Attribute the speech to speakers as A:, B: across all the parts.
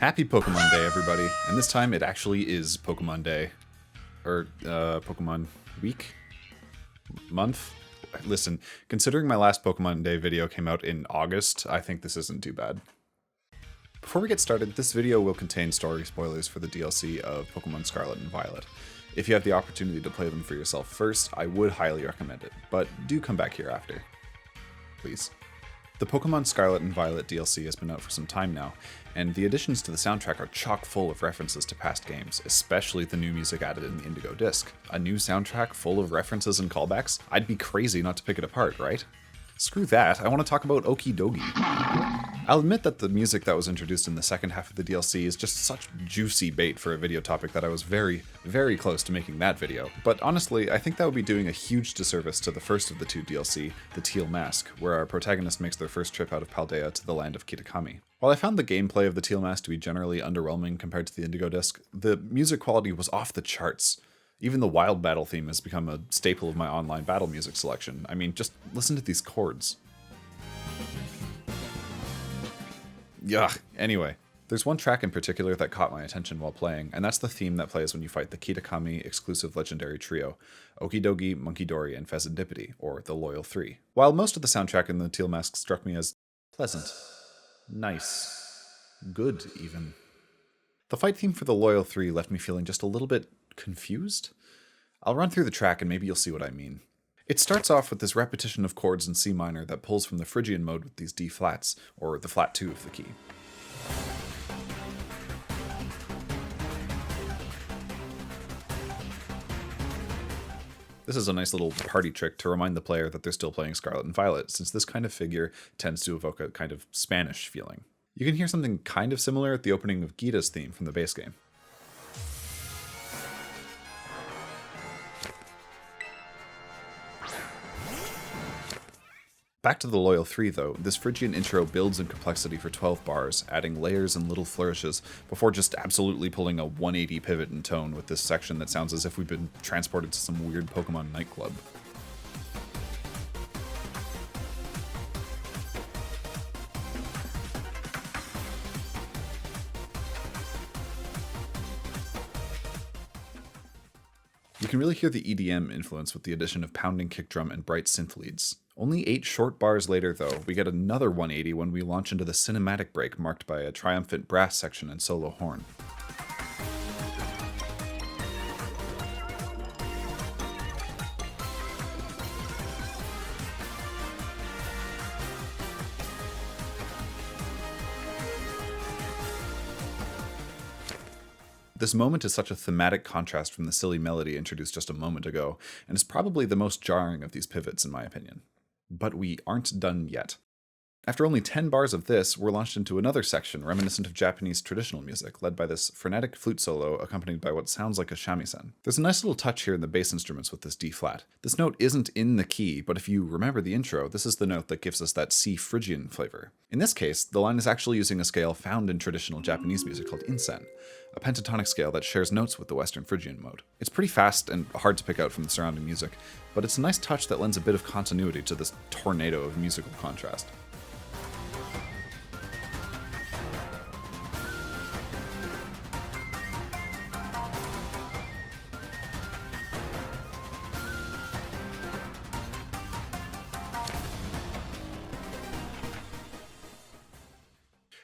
A: Happy Pokemon Day, everybody. And this time it actually is Pokemon Day. Or, Pokemon Week? Month? Listen, considering my last Pokemon Day video came out in August, I think this isn't too bad. Before we get started, this video will contain story spoilers for the DLC of Pokemon Scarlet and Violet. If you have the opportunity to play them for yourself first, I would highly recommend it, but do come back here after. Please. The Pokemon Scarlet and Violet DLC has been out for some time now, and the additions to the soundtrack are chock full of references to past games, especially the new music added in the Indigo disc. A new soundtrack full of references and callbacks? I'd be crazy not to pick it apart, right? Screw that, I want to talk about Okie Dokie. I'll admit that the music that was introduced in the second half of the DLC is just such juicy bait for a video topic that I was very, very close to making that video. But honestly, I think that would be doing a huge disservice to the first of the two DLC, the Teal Mask, where our protagonist makes their first trip out of Paldea to the land of Kitakami. While I found the gameplay of the Teal Mask to be generally underwhelming compared to the Indigo disc, the music quality was off the charts. Even the wild battle theme has become a staple of my online battle music selection. I mean, just listen to these chords. Yuck. Anyway, there's one track in particular that caught my attention while playing, and that's the theme that plays when you fight the Kitakami exclusive legendary trio, Okidogi, Munkidori, and Pheasantipity, or the Loyal Three. While most of the soundtrack in the Teal Mask struck me as pleasant, nice, good even, the fight theme for the Loyal Three left me feeling just a little bit confused? I'll run through the track and maybe you'll see what I mean. It starts off with this repetition of chords in C minor that pulls from the Phrygian mode with these D flats, or the flat 2 of the key. This is a nice little party trick to remind the player that they're still playing Scarlet and Violet, since this kind of figure tends to evoke a kind of Spanish feeling. You can hear something kind of similar at the opening of Gita's theme from the base game. Back to the Loyal Three though, this Phrygian intro builds in complexity for 12 bars, adding layers and little flourishes, before just absolutely pulling a 180 pivot in tone with this section that sounds as if we've been transported to some weird Pokemon nightclub. You can really hear the EDM influence with the addition of pounding kick drum and bright synth leads. Only 8 short bars later, though, we get another 180 when we launch into the cinematic break marked by a triumphant brass section and solo horn. This moment is such a thematic contrast from the silly melody introduced just a moment ago, and is probably the most jarring of these pivots in my opinion. But we aren't done yet. After only 10 bars of this, we're launched into another section reminiscent of Japanese traditional music, led by this frenetic flute solo accompanied by what sounds like a shamisen. There's a nice little touch here in the bass instruments with this D flat. This note isn't in the key, but if you remember the intro, this is the note that gives us that C Phrygian flavor. In this case, the line is actually using a scale found in traditional Japanese music called insen, a pentatonic scale that shares notes with the Western Phrygian mode. It's pretty fast and hard to pick out from the surrounding music, but it's a nice touch that lends a bit of continuity to this tornado of musical contrast.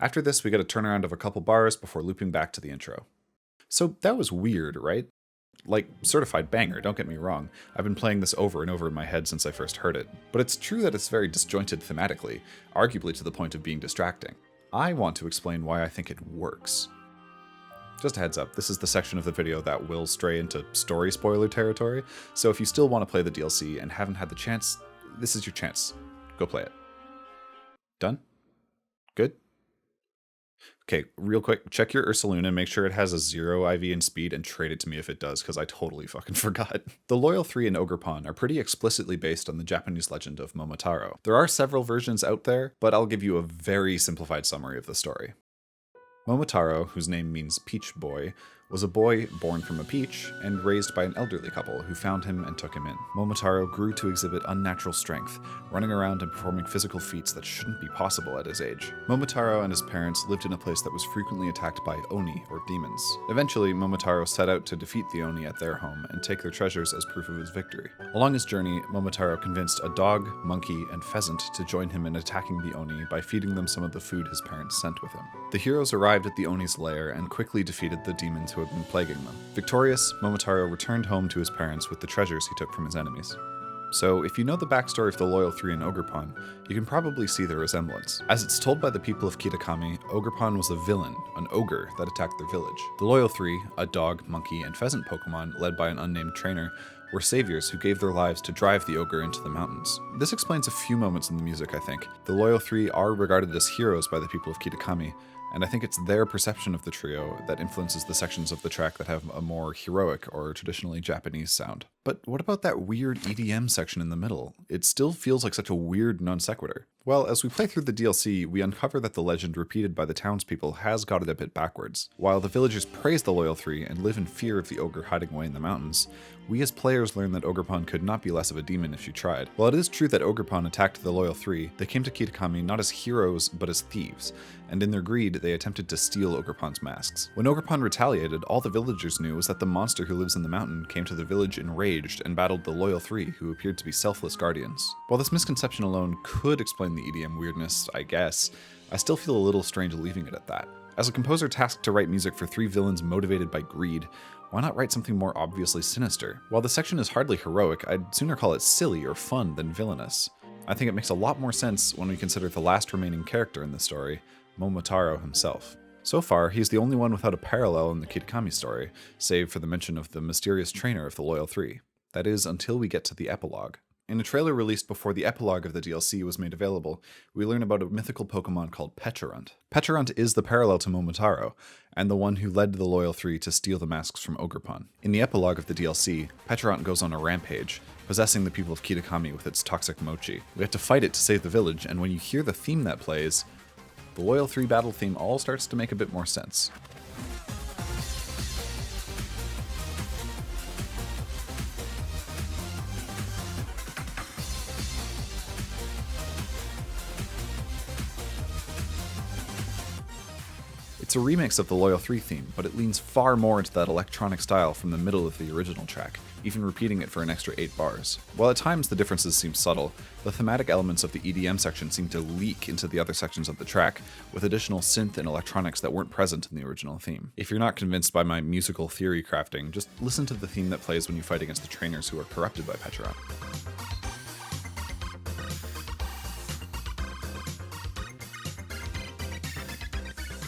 A: After this, we get a turnaround of a couple bars before looping back to the intro. So that was weird, right? Like, certified banger, don't get me wrong. I've been playing this over and over in my head since I first heard it. But it's true that it's very disjointed thematically, arguably to the point of being distracting. I want to explain why I think it works. Just a heads up, this is the section of the video that will stray into story spoiler territory, so if you still want to play the DLC and haven't had the chance, this is your chance. Go play it. Done? Good? Okay, real quick, check your Ursaluna and make sure it has a 0 IV in speed and trade it to me if it does, because I totally fucking forgot. The Loyal Three and Ogerpon are pretty explicitly based on the Japanese legend of Momotaro. There are several versions out there, but I'll give you a very simplified summary of the story. Momotaro, whose name means Peach Boy, was a boy born from a peach and raised by an elderly couple who found him and took him in. Momotaro grew to exhibit unnatural strength, running around and performing physical feats that shouldn't be possible at his age. Momotaro and his parents lived in a place that was frequently attacked by oni, or demons. Eventually, Momotaro set out to defeat the oni at their home and take their treasures as proof of his victory. Along his journey, Momotaro convinced a dog, monkey, and pheasant to join him in attacking the oni by feeding them some of the food his parents sent with him. The heroes arrived at the oni's lair and quickly defeated the demons who had been plaguing them. Victorious, Momotaro returned home to his parents with the treasures he took from his enemies. So, if you know the backstory of the Loyal Three and Ogerpon, you can probably see the resemblance. As it's told by the people of Kitakami, Ogerpon was a villain, an ogre that attacked their village. The Loyal Three, a dog, monkey, and pheasant Pokemon led by an unnamed trainer, were saviors who gave their lives to drive the ogre into the mountains. This explains a few moments in the music, I think. The Loyal Three are regarded as heroes by the people of Kitakami, and I think it's their perception of the trio that influences the sections of the track that have a more heroic or traditionally Japanese sound. But what about that weird EDM section in the middle? It still feels like such a weird non sequitur. Well, as we play through the DLC, we uncover that the legend repeated by the townspeople has got it a bit backwards. While the villagers praise the Loyal Three and live in fear of the ogre hiding away in the mountains, we as players learn that Ogerpon could not be less of a demon if she tried. While it is true that Ogerpon attacked the Loyal Three, they came to Kitakami not as heroes, but as thieves, and in their greed, they attempted to steal Ogerpon's masks. When Ogerpon retaliated, all the villagers knew was that the monster who lives in the mountain came to the village enraged and battled the Loyal Three, who appeared to be selfless guardians. While this misconception alone could explain the EDM weirdness, I guess, I still feel a little strange leaving it at that. As a composer tasked to write music for three villains motivated by greed, why not write something more obviously sinister? While the section is hardly heroic, I'd sooner call it silly or fun than villainous. I think it makes a lot more sense when we consider the last remaining character in the story, Momotaro himself. So far, he's the only one without a parallel in the Kitakami story, save for the mention of the mysterious trainer of the Loyal Three. That is, until we get to the epilogue. In a trailer released before the epilogue of the DLC was made available, we learn about a mythical Pokemon called Pecharunt. Pecharunt is the parallel to Momotaro, and the one who led the Loyal Three to steal the masks from Ogerpon. In the epilogue of the DLC, Pecharunt goes on a rampage, possessing the people of Kitakami with its toxic mochi. We have to fight it to save the village, and when you hear the theme that plays, the Loyal Three battle theme all starts to make a bit more sense. It's a remix of the Loyal Three theme, but it leans far more into that electronic style from the middle of the original track, even repeating it for an extra 8 bars. While at times the differences seem subtle, the thematic elements of the EDM section seem to leak into the other sections of the track, with additional synth and electronics that weren't present in the original theme. If you're not convinced by my musical theory crafting, just listen to the theme that plays when you fight against the trainers who are corrupted by Pecharunt.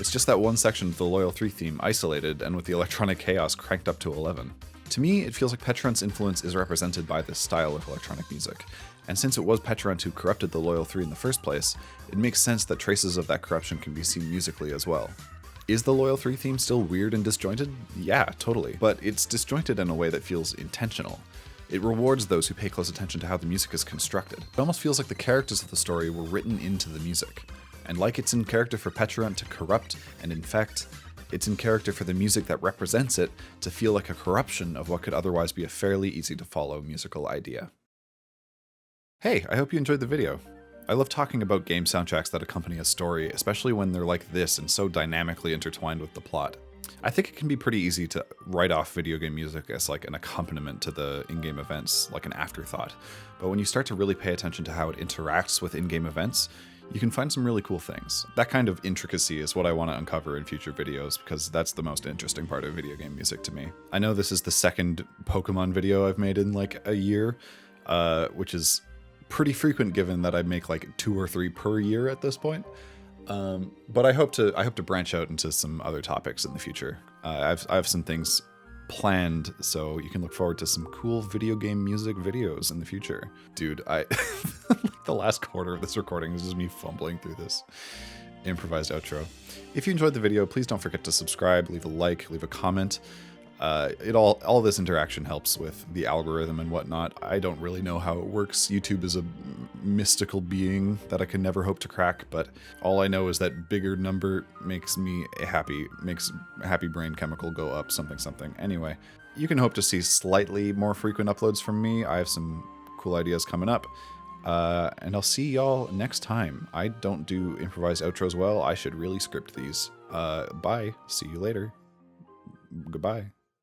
A: It's just that one section of the Loyal Three theme isolated and with the electronic chaos cranked up to 11. To me, it feels like Pecharunt's influence is represented by this style of electronic music, and since it was Pecharunt who corrupted the Loyal Three in the first place, it makes sense that traces of that corruption can be seen musically as well. Is the Loyal Three theme still weird and disjointed? Yeah, totally, but it's disjointed in a way that feels intentional. It rewards those who pay close attention to how the music is constructed. It almost feels like the characters of the story were written into the music. And like it's in character for Pecharunt to corrupt and infect, it's in character for the music that represents it to feel like a corruption of what could otherwise be a fairly easy to follow musical idea. Hey, I hope you enjoyed the video. I love talking about game soundtracks that accompany a story, especially when they're like this and so dynamically intertwined with the plot. I think it can be pretty easy to write off video game music as like an accompaniment to the in-game events, like an afterthought. But when you start to really pay attention to how it interacts with in-game events, you can find some really cool things. That kind of intricacy is what I want to uncover in future videos, because that's the most interesting part of video game music to me. I know this is the second Pokemon video I've made in like a year, which is pretty frequent given that I make like 2 or 3 per year at this point. But I hope to branch out into some other topics in the future. I have some things planned, so you can look forward to some cool video game music videos in the future. Dude, the last quarter of this recording is just me fumbling through this improvised outro. If you enjoyed the video, please don't forget to subscribe, leave a like, leave a comment. All this interaction helps with the algorithm and whatnot. I don't really know how it works. YouTube is a mystical being that I can never hope to crack, but all I know is that bigger number makes me happy, makes happy brain chemical go up, something something. Anyway, you can hope to see slightly more frequent uploads from me. I have some cool ideas coming up. And I'll see y'all next time. I don't do improvised outros well. I should really script these. Bye. See you later. Goodbye.